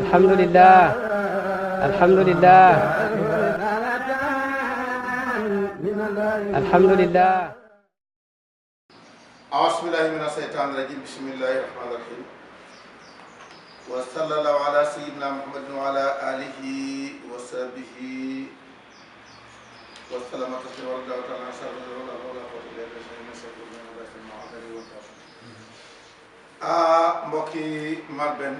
alhamdulillah alhamdulillah alhamdulillah أعوذ بالله من الشيطان الرجيم بسم الله الرحمن الرحيم وصلى الله على سيدنا محمد وعلى آله وصحبه وسلم تسليما ورضي الله تعالى عن صحابة ولا حول ولا قوة إلا بالله mbokki Malben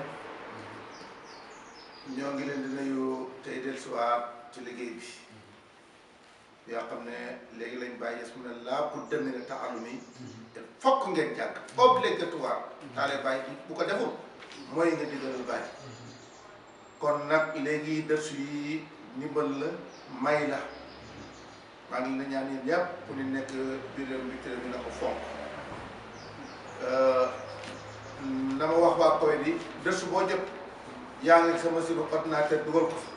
ñoo ngi leen di nuyu tey dellusiwaat ci liggéey bi yoo xam ne léegi lañ bàyyi su ne laa pour demine taalumi te fokk ngeen jàng obligatoire taale bàyyi bu ko deful mooy nga digalul bàyyi kon nag léegi dërsu yi ndimbal la may la maa ngi la ñaan yéen yëpp ku ni nekk biir bi télé bi na ko fonk na ma wax waa koy di dërsu boo jot yaa ngi sama machine ordinateur dugal ko fa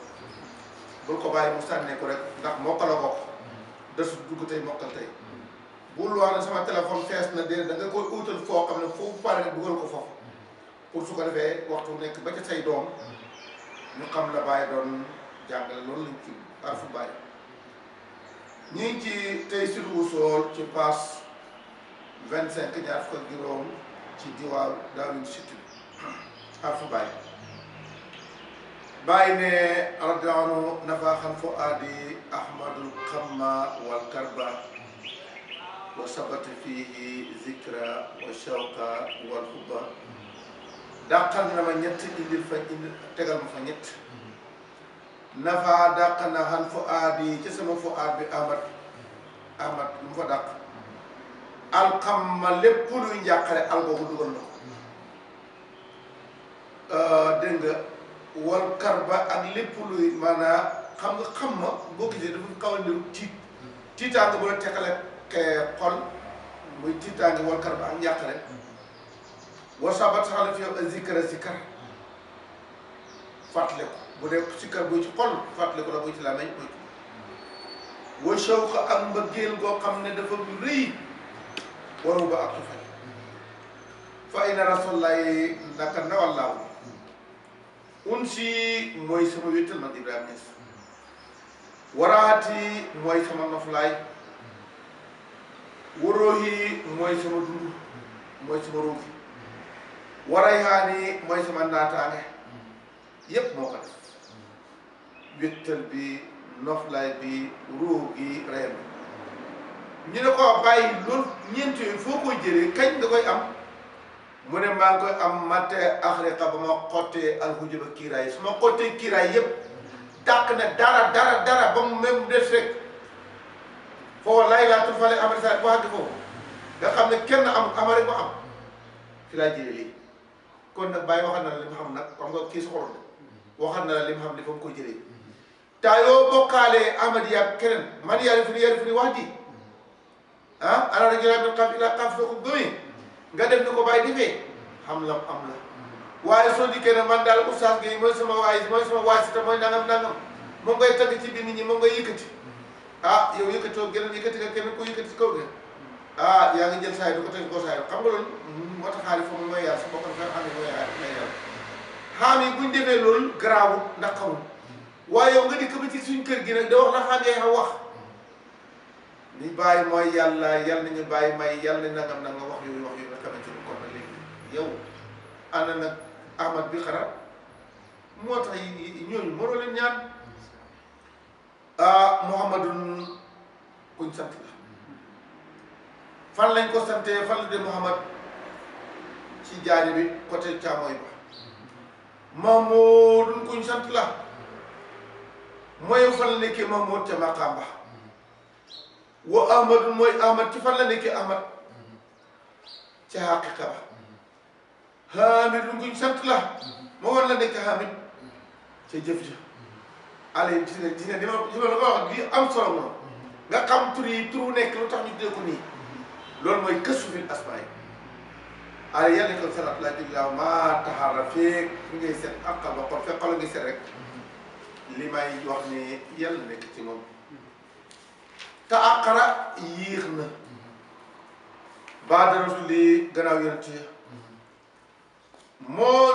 bul ko bàyyi mu sànnee ko rek ndax mokkal a bokk dërsu dugg tey mokkal tey bul wax ne sama téléphone fees na déedéet da nga koy utal foo xam ne foofu pare dugal ko foofu pour su ko defee waxtu nekk ba ca say doom ñu xam la bàyyi doon jàngale loolu lañ ci arfu bàyyi ñu ngi ci tey sur Wusool ci passe 25 ñaar fukk ak juróom ci diwaan daawin sitti arfu bàyyi bàyyi ne radiyallahu nafaaxan fu aadi ahmadul xamma wal karba wa sabata fihi zikra wa shawqa wal hubba dàqal na ma ñett indil fa indi tegal ma fa ñett nafaa dàq na xan fu aadi ci sama fu aad bi ahmad lu mu fa dàq alxamma lépp luy njàqare al boobu dugal na ko dégg nga wal karba ak lépp luy maanaam xam nga xam ma boo gisee dafa xaw a niru tiitaanga bu la teqale xol muy tiitaanga wal karba ak njàqare war sabat saxala fi yow a zikra zikar fàttale ko bu dee zikar buy ci xol fàttale ko la buy ci làmmiñ buy ci wa shawqa ak mbëggeel goo xam ne dafa rëy waru ba ak tufay fa inna rasulullahi naka ndawallaahu unsi mooy sama wéttal man Ibrahima Niass waraati mooy sama noflaay waróohi mooy sama dund mooy sama ruugi warayhaani mooy sama naataange yépp moo ko def wéttal bi noflaay bi ruug gi reyam ñu ne ko bàyyi loolu ñeent yooyu foo koy jëlee kañ nga koy am mu ne maa ngi koy am mate axriqa ba ma xottee alxujuba kiiraay su ma xottee kiiraay yëpp dàq na dara ba mu même des rek foofu laay laa tur fale amari sa boo xaggi foofu nga xam ne kenn amari ko am fi laa jëlee lii kon nag bàyyi waxal na la li mu xam nag xam nga kii soxoroon waxal na la li mu xam ne fa mu koy jëlee taa yoo bokkaalee amadi yaag keneen man yari fu ni wax ji ana rajula min xaaf ila xaaf soo ko gëmee nga def ni ko bàyyi defee xam la am la waaye soo dikkee ne man daal oustaz Gueye mooy sama waay si te mooy nangam moom ngay tagg ci biir nit ñi moom ngay yëkkati yow yëkkatoo geneen yëkkati nga keneen ko yëkkati ci kaw de yaa ngi jël saay du ko teg koo saay xam nga loolu moo tax xaalis foofu mooy yàlla sa bokk na xam ne mooy yàlla xaam yi buñ defee loolu garaawut ndax xamul waaye yow nga dikk ba ci suñ kër gi nag da wax la xaangee xam wax ni bàyyi mooy yàlla nañu bàyyi may yàlla nangam wax yooyu nga xamante ni kon nag léegi yow ànd nag ahmad bi xara moo tax ñooñu mënoo leen ñaan muhammadun kuñ sant la fan lañ ko santee fan la de muhammad ci jaani bi côté càmmooy ba mahmoudun kuñ sant la mooy fan la nekkee mahmoud ca maqaam ba wa ahmadun mooy ahmad ci fan la nekkee ahmad ca xaqiqa ba hamid lu nguñ sant la moo war la nekk hamid ca jëf ja ale gis nga li ma la ko wax li am solo moom nga xam tur yi turu nekk lu tax ñu dee ko nii loolu mooy kësu fil asmaay ale yàlla ko salaat laa jig laaw maa taxaara feeg fi ngay seet aqal ba xol fekk xolo ngi seet rek li may wax ne yàlla nekk ci moom te aqara yéex na baada rasuli gannaaw yonent yi moo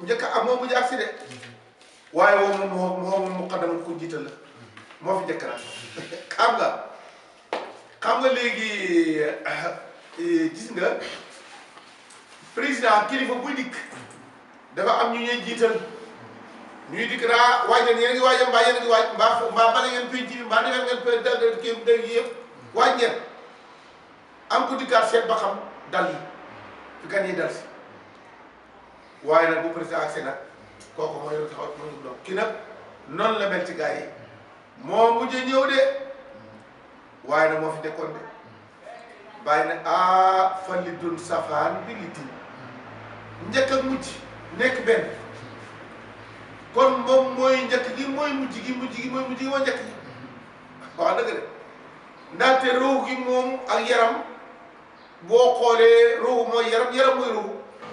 njëkk ak moo mujj agsi de waaye woo moom moo muqaddam ku jiital la moo fi njëkk nag xam nga léegi gis nga président kilifa buy dikk dafa am ñu ñuy jiital ñuy dikk daa waaj leen yéen a ngi waaj mbaa yéen a ngi waaj mbaa bale ngeen penc bi mbaa defee ngeen kii dégg yëpp waaj ngeen am ku dikkaat seet ba xam dal yi fi gan yi dal si waaye nag bu président accès nag kooku mooy yow taxaw mooy doon kii nag noonu la mel ci gars yi moo mujj ñëw de waaye nag moo fi nekkoon de bàyyi ne fan li dun safaan bi li tin njëkk ak mujj nekk benn kon moom mooy njëkk gi mooy mujj gi mujj gi mooy mujj gi mooy njëkk gi waaw dëgg de ndaxte ruux gi moom ak yaram boo xoolee ruux mooy yaram mooy ruux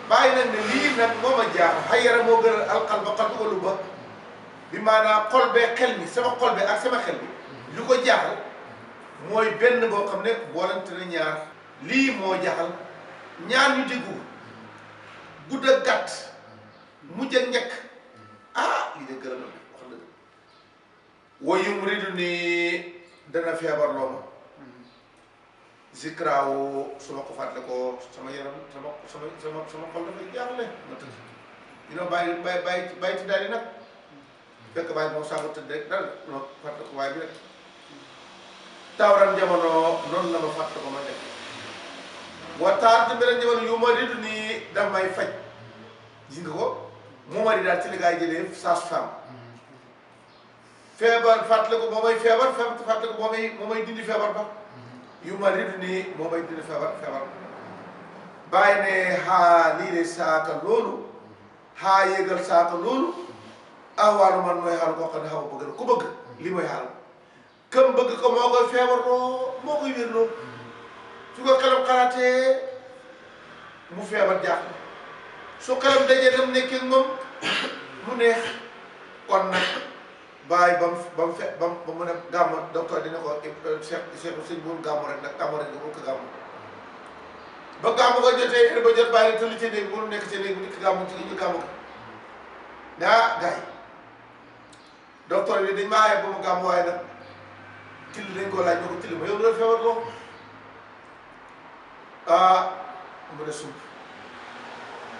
bàyyi nag ne lii nag moo ma jaaxal xay yaram moo gën a alqalba qalbu ba bi maanaam xol bee xel mi sama xol bi ak sama xel bi lu ko jaaxal mooy benn boo xam ne boolante na ñaar lii moo jaaxal ñaar ñu déggu gudd ak gàtt mujj ak njëkk lii de gërëm na wax dëgg woyum ridu ni dana feebar loo ma zikraawu su ma ko fàttale ko sama yaram sama xol dafay jaaxle ma tëdd dina bàyyi ci daal di nag fekk bàyyi moom saaga tëdd rek dal no fàttale ko waaye bi rek tawran jamono noonu la ma fàttale ko ma def waxtaan ci beneen jamono yu ma ridu nii daf may faj gis nga ko moo ma di daal ci li gaa yi jëlee sage-femme feebar fàttale ko moo may feebar fàttale ko moo may dindi feebar ba yu ma ridu nii moo may dindi feebar bàyyi ne xaa lii de saaka loolu xaa yéegal saaka loolu waalu man mooy xaal koo xam ne xaw bëgg na ku bëgg lii mooy xaal këm bëgg ko moo koy feebar loo moo koy wér loo su ko xelam xalaatee mu feebar jaaxle su xelam dajee dem nekkee moom mu neex kon nag bàyyi ba mu ne gàmmu docteur dina ko sëñ buun gàmmu rek nag gàmmu rek nga ko gàmmu ba gàmmu ko jotee heure ba jot bàyyi tëll ci néeg bu nekk ci néeg bu dikk gàmmu ci ñu gàmmu ko gars yi docteur bi dañ maa yeb ba mu gàmmu waaye nag till dañ ko laaj ne ko till ma yow loolu feebar loo mu ne sump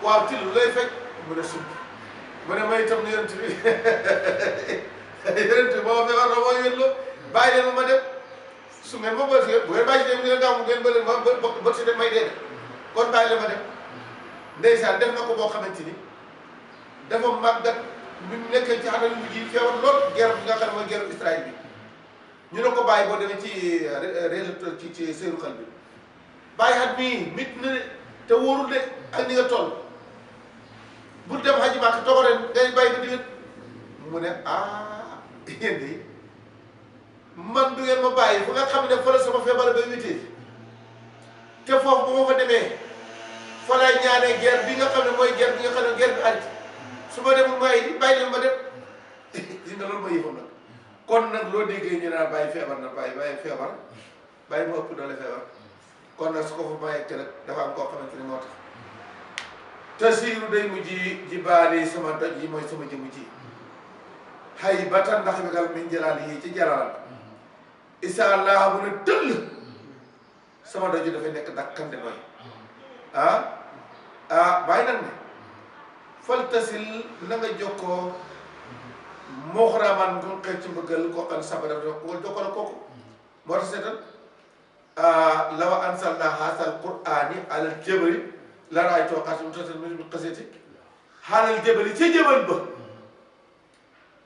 waaw till lay fekk mu ne sump mu ne may itam ne yonent bi moo feebar loo moo yéen loo bàyyi leen ma dem su ngeen ma bët bu ngeen bàyyi si dem ngeen gàmmu ngeen bële ma bët si dem may dee kon bàyyi leen ma dem ndeysaan def na ko boo xamante ni dafa màggat bi mu nekkee ci xatal mujj yi feebar lool guerre bi nga xam ne mooy guerre Israël bi ñu ne ko bàyyi boo demee ci résultat ci seeru xel bi bàyyi xat mii mit na te wóorul de ak ni nga toll bu dem xaji Màkka togo ren ngay bàyyi ba diwét mu ne yéen de man du ngeen ma bàyyi fu nga xam ne fa la sama feebar ba witee te foofu bu ma fa demee fa lay ñaanee guerre bi nga xam ne mooy guerre bi nga xam ne guerre bi arrêté su ma demul mooy bàyyi leen ma dem gis nga loolu mooy yëfam nag kon nag loo déggee ñu naan bàyyi feebar na bàyyi feebar bàyyi mu ëpp doole feebar kon nag su ko fa mayee te rek dafa am koo xamante ni moo tax tasiiru day mujj ji baali sama doj yi mooy sama jëmu ji xay ba tan ndax bigal min jalaal yi ci jalaalal isa allah mu ne tëll sama doj yi dafay nekk dakkande nooy bàyyi nag ne fal tasil na nga jokkoo moxraman ngon xeet ci mbëggal koo xam sabara ko jokkoo la kooku moo tax seetal lawa ansalna haasal qur'ani alal jabali la raay too xasim tatal mi xaseti xaalal jabali ca jabal ba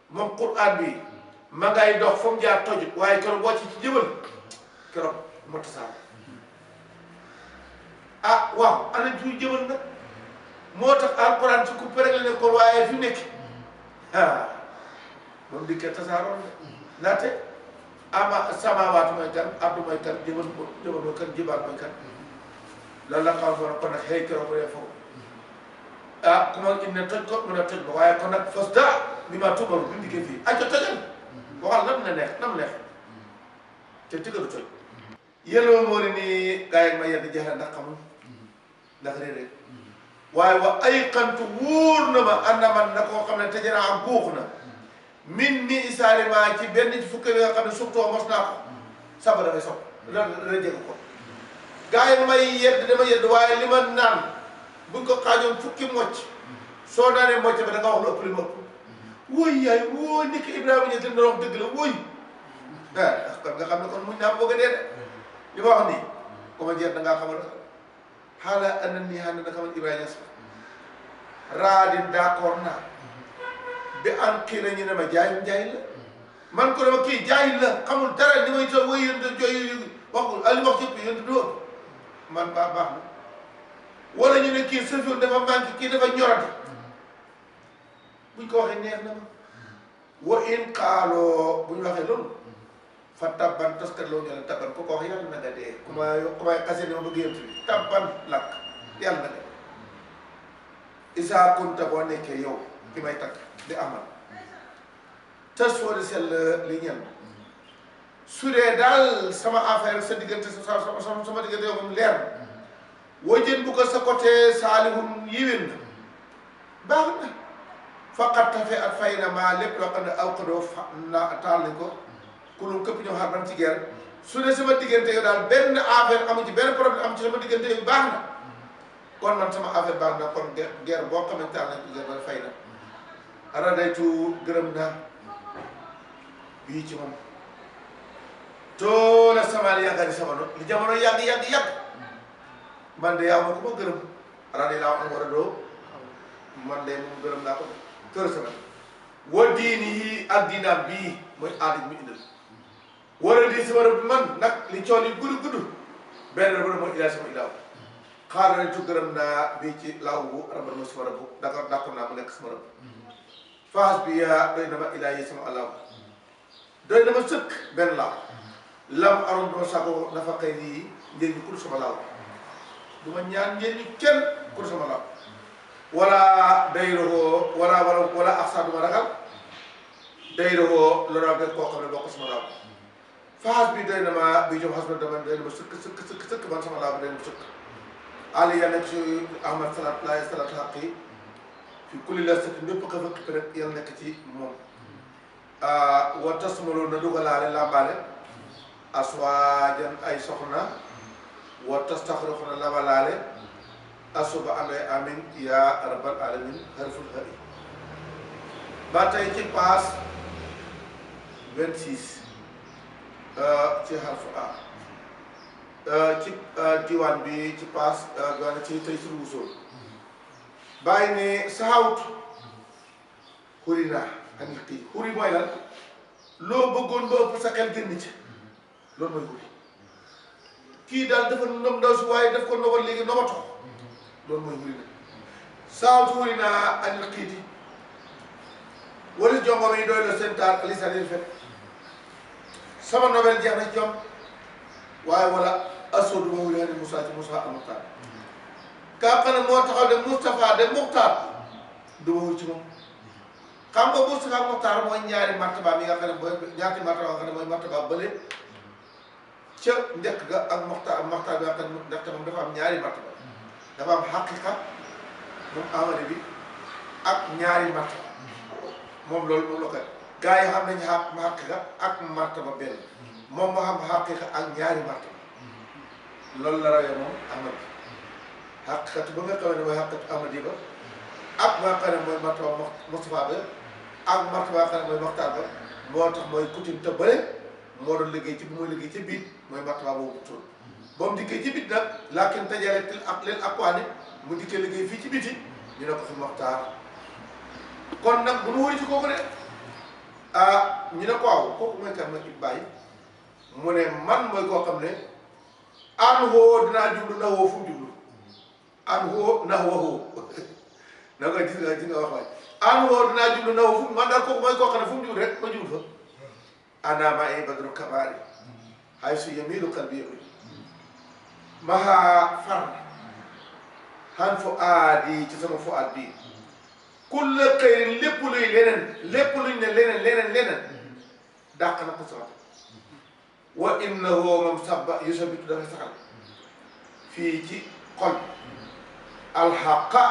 moom qur'an bi ma ngay dox fa mu jaar tojut waaye keroog wàcc ci jabal keroog moo tasaar waaw ana ju jabal nag moo tax alquran ci coupé rek la nekkoon waaye fi nekk moom dikkee tasaaroon de ndaxte samaawaatu mooy kan abdu mooy kan jëbal mooy kan jibaal mooy kan loolu la xaw ma kon nag xëy keroog bu dee foofu ku ma indi toj ko mën a toj ba waaye kon nag fas daa bi ma tuumaru bi dikkee fii aco tojal waxal nam la neex nam neex te tëggalu toj yeloo moo ne nii gaa yi ma yedd jeexle ndax xamul ndax réeré waaye wa ay xantu wóor na ma ànd man na koo xam ne tëjëraa guux na min ni isaariment ci benn ci fukki bi nga xam ne surtout mos naa ko saba dafay sob la jëg ko gaa yi may yedd dama yedd waaye li ma naan buñ ko xaajoon fukki mocc soo naanee mocc ba da nga wax lu ëpp li ma ëpp wóoy yaay wóoy ni ko Ibrahima Niass li wax dëgg la wóoy kon nga xam ne kon muñ naa bëgg a dee de li ma wax nii ko ma jeex da ngaa xamal xaala ana nii xaana na xamal Ibrahima Niass raadin d'accord naa bi an kii na ñu ne ma jaayum jaay la man ko dama kii jaay la xamul dara ni may toog wóy yéen jooy waxul ali wax yëpp yéen du man baax na wala ñu ne kii sëfion dafa manqué kii dafa ñorati buñ ko waxee neex na ma wa in xaaloo bu ñu waxee loolu fa tabban toskat loo ñoo leen tabban ko wax yàlla na nga dee ku may xasee ne ma bëgg yënt bi tabban lakk yàlla na nga isa kunta boo nekkee yow ki may takk di amal te soo di sell li ñen su dee daal sama affaire sa diggante sama diggante yow moom leer na wajën bu ko sa côté saalihun yiwén na baax na faqat tafe at fay na maa lépp loo xam ne aw xadoo taal nañ ko kulum këpp ñoo xaar ban ci guerre su dee sama diggante yow daal benn affaire amu ci benn problème amu ci sama diggante yow baax na kon man sama affaire baax na kon guerre boo xamante taal nañ ko guerre ba fay na radaytu gërëm naa bii ci moom toola sama yàggari sama no li jamono yàgg man de yaa ma ko ma gërëm radi laa am war a doo man de moom gërëm naa ko toola sama wa diini yi ak diinaam bii mooy aada mi indil war a di si war a man nag li cool yi gudd benn rëbb mooy ilaa sama ilaaw xaaral nañ tu gërëm naa bii ci laaw bu rabal ma sama rëbb d'accord naa mu nekk sama rëbb faas bi yaa doy na ma ilaa yi sama alaaw doy na ma sëkk benn laaw lam aroon duma sago nafa xëy nii njëriñ ku dul sama laaw du ma ñaan njëriñu kenn ku dul sama laaw wala dayrohoo wala aksa duma ragal dayrohoo loraa be koo xam ne bokk sama laaw faas bi doy na ma bi jom xas na dama doy na ma sëkk man sama laaw bi doy na ma sëkk ali ya nekk ci ahmad salat laay salat xaq yi fi kulli la sëkk ñëpp ka fëkk rek yàlla nekk ci moom wa tasmalo na dugalaale lambaale aswaajan ay soxna wa tastaxriquna labalaale asuba amee amin yaa rabbal alamin harful hari ba tey ci paas 26 ci harfu a ci diwaan bi ci paas gaana ci tey sur wusool bàyyi ne saxawut xuri naa anil kii xuri mooy lan loo bëggoon ba ëpp sa xel génn ci loolu mooy xuri kii daal dafa nom ndaw si waaye daf ko nobal léegi nobatoo loolu mooy xuri na saxawut xuri naa anil xiiti wala jongoma yi doy la seen taar alisanil fet sama nobel jeex na ci ñoom waaye wala asoodu ma wuli hani Moussa ci Moussa al Muxtaar kaa xam ne moo taxaw de Moustapha de Muxtaar du ma wul ci moom xam nga Moustapha al Muxtaar mooy ñaari martaba mi nga xam ne mooy ñaati martaba nga xam ne mooy martaba bële ca njëkk ga ak Muxtaar bi nga xam ne ndaxte moom dafa am ñaari martaba dafa am xaqiqa moom amane bi ak ñaari martaba moom loolu moom la koy gars yi xam nañu xaqiqa ak martaba benn moom moo xam xaqiqa ak ñaari martaba loolu la rawee moom amad xaqiqatu ba nga xamee ne mooy xaqiqatu amadi ba ak ba nga xam ne mooy martaba Moustapha ba ak martaba nga xam ne mooy Moxtaar ba moo tax mooy coutume te bële moo doon liggéey ci bi muy liggéey ci biit mooy martaba boobu tool ba mu dikkee ci bit nag laakin tajaletil ak leen akwaani mu dikkee liggéey fii ci biti ñu ne ko fi Moxtaar kon nag bu nu wëri ci kooku de ñu ne ko waaw kooku mooy kan nag bàyyi mu ne man mooy koo xam ne an hoo dinaa jublu na woo fu mu jublu an hoo na woo na nga gis nga wax waay an hoo dinaa jublu na woo fu man daal kooku mooy koo xam ne fu mu jublu rek ma jublu fa ana ma ay badru kabaari hay su yamilu qalbi yoy maha far han fu aadi ci sama fu aad bii kulla xëyrin lépp luy leneen lépp luñ ne leneen dàq na ko sama wa innahu moom sabba yusabitu dafay saxal fii ci xol alxaqa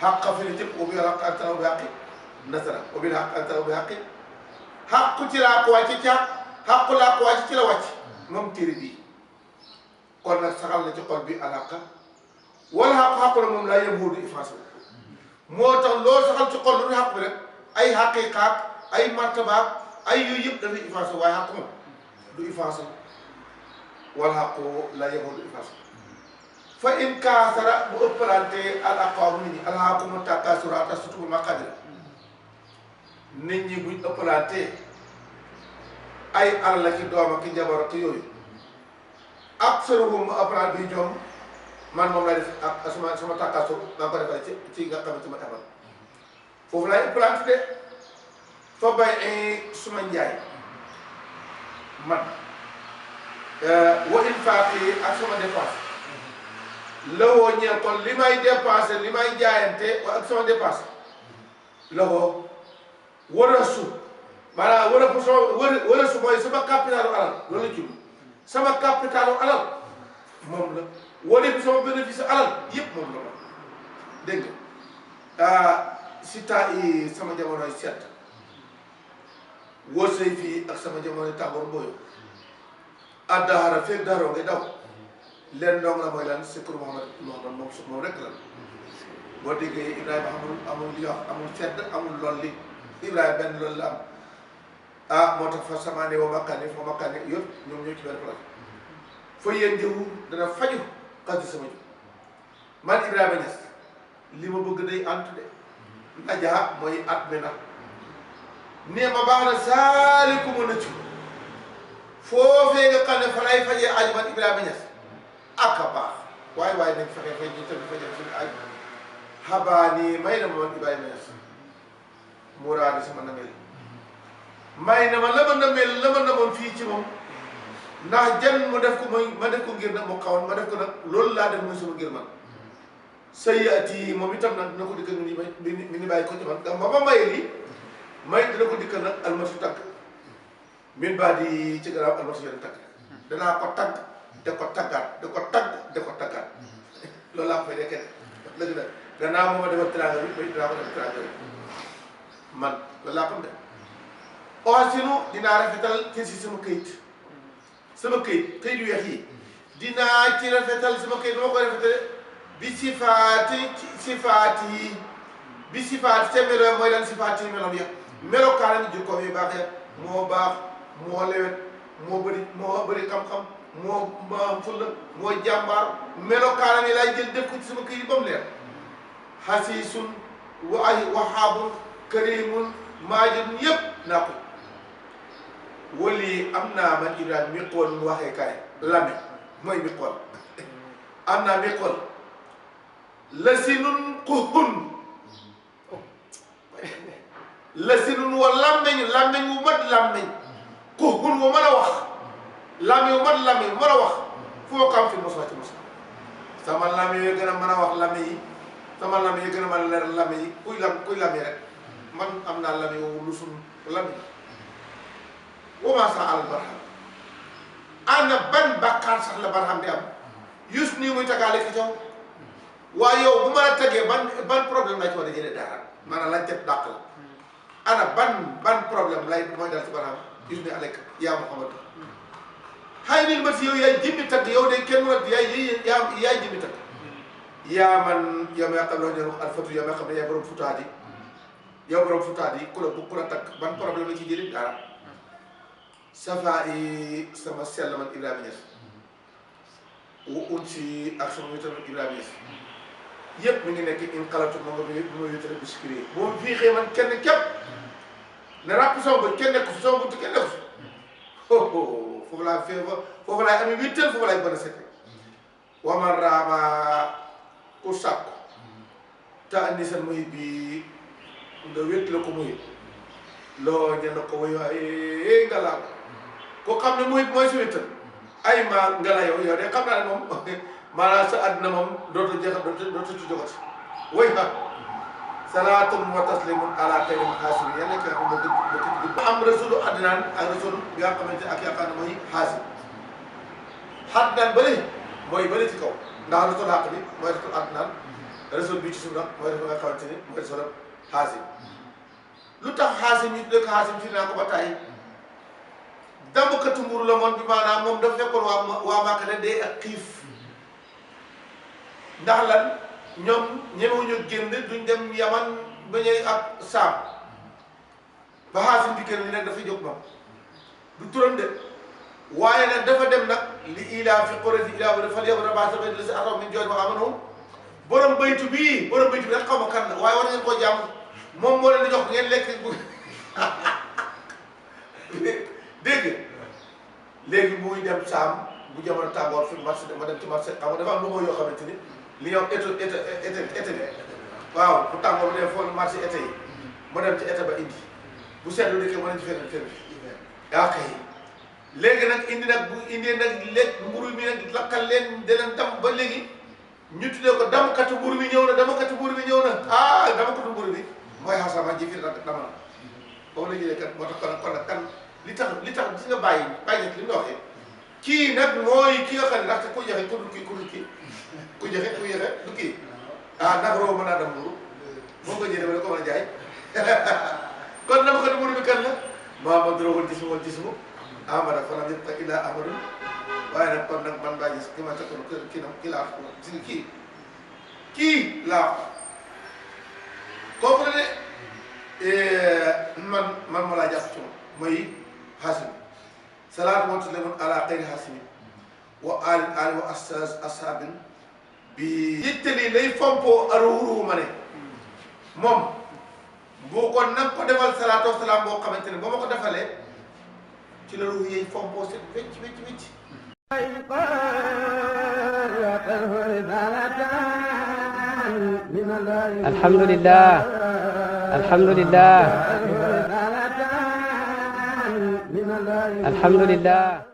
xaq fi ni tëpp wa bil xaq antana bi xaqi nasara wa bil xaq antana bi xaqi xaqu ci laa ko wàcc ca xaqu laa ko wàcc ci la wàcc moom téere bii kon nag saxal na ci xol bi alxaqa wala xaqu la moom laa yem du effacé moo tax loo saxal ci xol lu xaq bi rek ay xaqiqaat ay martabaat ay yooyu yëpp dafay effacé waaye xaq moom du effacé wala xaqu laa yem du effacé fa in kaasara bu ëppalante al aqwaamu nit ñi alhaakumu takaasuru hatta zurtumul maqaabir nit ñi buñ ëppalante ay alal la ki doom ak ki njaboot ak yooyu aksaruhum mu ëppalante bi ñoom man moom lay def ak sama takaasur maa ko defal ci nga xamante ma defal foofu laay ëppalante de fa bay suma njaay man wa infaaqi ak sama dépense lawoo ñeel kon li may dépensé li may jaayante ak sama dépense lawoo war a su maanaam war a su mooy sama capitalu alal loolu la jublu sama capitalu alal moom la wala bi sama bénéfice alal yëpp moom la ma dégg nga si temps yi sama jamonoy sedd wërsëy fii ak sama jamonoy tàngoor mbooyu addahara feeg daaroo ngay daw leen ndong la mooy lan sikru Muhammad moom rek la boo déggee Ibrahima amul li wax amul sedd amul lool li Ibrahima benn loolu la am moo tax fa samaane wa makkaane fa makkaane yëpp ñoom ñoo ci benn place fa yéen jëwu dana faju xas sama ji man Ibrahima Niass li ma bëgg day antu de najaa mooy at mi na nee ma baax na saaliku ma nëccu foofee nga xam ne fa lay fajee aju man Ibrahima Niass ak a baax waaye nañ fexe fay ñu tamit fajal suñu ay xabaani may na ma man Ibrahima Niass muraadi sama namel may na ma la ma namoon fii ci moom ndax jan mu def ko ma def ko ngir nag mu xawoon ma def ko nag loolu laa def muy sama ngir man sayati moom itam nag dina ko dikkal mi ni bàyyi ko ci man ba ma maye lii may dina ko dikkal nag almasi tàgg min baa di ci gannaaw almasi yoon tàgg danaa ko tàgg da ko tàggaat da ko tàggaat loolu laa fay nekkee dëgg la gannaaw moom ma defal teraanga bi may dinaa ko def teraanga bi man loolu laa xam de oasinu dinaa rafetal ci si sama këyit yu weex yi dinaa ci rafetal sama këyit dama ko rafetale bi sifaati te melo mooy lan sifaati yi meloom ya melokaanam jikkoom yu baax ya moo baax moo lewet moo bëri xam-xam moo am fulla moo jàmbaar melokaanam yi laay jël def ko ci sama këyit ba mu leer xasiisun wahaabun karimun maajidun yëpp naa ko wali am naa man Ibrahima miqool mu waxee kaay lami mooy miqool am naa miqool la sinun xuhun la sinun wa làmmeñ wu mat làmmeñ xuhun wu mën a wax làmmeñ wu mat làmmeñ mën a wax foo kam fi mos ci mos sama làmmeñ yi gën a mën a wax làmmeñ yi sama làmmeñ yi gën a mën a leer làmmeñ yi kuy làmmeñ rek man am naa làmmeñ wu lu sun làmmeñ wama sa al barham ana ban bàkkaar sax la barham di am yus nii muy tagaale ki caw waaye yow bu ma la tegee ban problème lay ci war a jëlee dara maanaam lañ teg dàq la ana ban problème lay mooy dal ci barham yus ni alek yaa Muhammad xay nil ma si yow yaay jëmmi tagg yow de kenn mën a yaay jëmmi tagg yaa man yow may xam loo ñeen wax alfatu yow may xam ne yaay borom futaat yi yow borom futaat yi ku la tagg ban problème la ci jëlee dara safa yi sama sell man Ibrahima Niass wu un si ak sama wétal man Ibrahima Niass yëpp mi ngi nekk in xalatu ma nga bi ma wétale biskri moom fii xëy man kenn képp ne ràpp sama bët kenn nekku fi sama buntu kenn nekku fi foofu laa foofu laay amee wéttal foofu laay bën a sete waman raama ku sàkku te andi san muy bi nga wét la ko muy loo ñen ko woy waaye nga laa ko xam ne mooy si wéttal ay ma nga la yow de xam naa ne moom maanaam sa àddina moom dootu jeexal dootu ci jogati woy ha salaatun wa taslimun ala xayri xaasib yàlla ki nga xam ne am rasulu adnaan ak rasul bi nga xamante ak yaakaar ne mooy xaasib adnaan bële mooy bële ci kaw ndax rasul xaq bi mooy rasul adnaan rasul bi ci suuf nag mooy rasul nga xamante ni mooy rasul xaasib lu tax xaasib ñu tuddee ko xaasib fi naa ko ba tàyyi dammkatu mburu la moon bi maanaam moom dafa fekkoon waa Màkka ne dee ak xiif ndax lan ñoom ñemewuñu génn duñ dem Yaman ba ñëw ak Saam ba xaasim di kër ni nag dafa jóg moom du turam de waaye nag dafa dem nag li ilaa fi quraysh ilaa ba dafa yebbu rabaa sa bayt la si ataw min jooy ma amanu borom baytu bii rek xaw ma kan la waaye war ngeen koo jàmm moom moo leen di jox ngeen lekk bu dégg léegi muy dem Saam bu jamono tàngoor fi marché ma dem ci marché xam nga dafa am lu ma yoo xamante ni li ñuy wax été bi waaw bu tàngoor bu dee foofu marché été yi ma dem ci été ba indi bu seetlu dikkee ma dem ci feneen yaa kay léegi nag indi nag bu indee nag lekk mburu mi nag lakkal leen de leen dam ba léegi ñu tuddee ko damkatu mburu mi ñëw na damkatu mburu mi ñëw na damkatu mburu mi mooy xasama ji fi nag dama na boobu la ñuy kat moo tax kon nag kan li tax gis nga bàyyi li nga waxee kii nag mooy ki nga xam ne ndaxte ku joxe ku dul kii ku joxe du kii ndax roo mën naa dem mburu moom nga jëlee wala ko mën a jaay kon dama ko ne mburu bi kan la Muhammad rawul jismu amada fa lam yabqa illa amadun waaye nag kon nag man baa gis ki ma takkoon kii laa gis nga kii laa kooku la de man ma laa jàpp ci moom mooy xaasim salaatu wa taslimun ala xayri xaasimin wa ali wa ashabin bi yittali lay fompoo aruuru ma ne moom bu ko nag ko defal salaatu wa salaam boo xamante ne ba ma ko defalee ci la ruux yi fompoo set wecc alhamdulillah alhamdulillah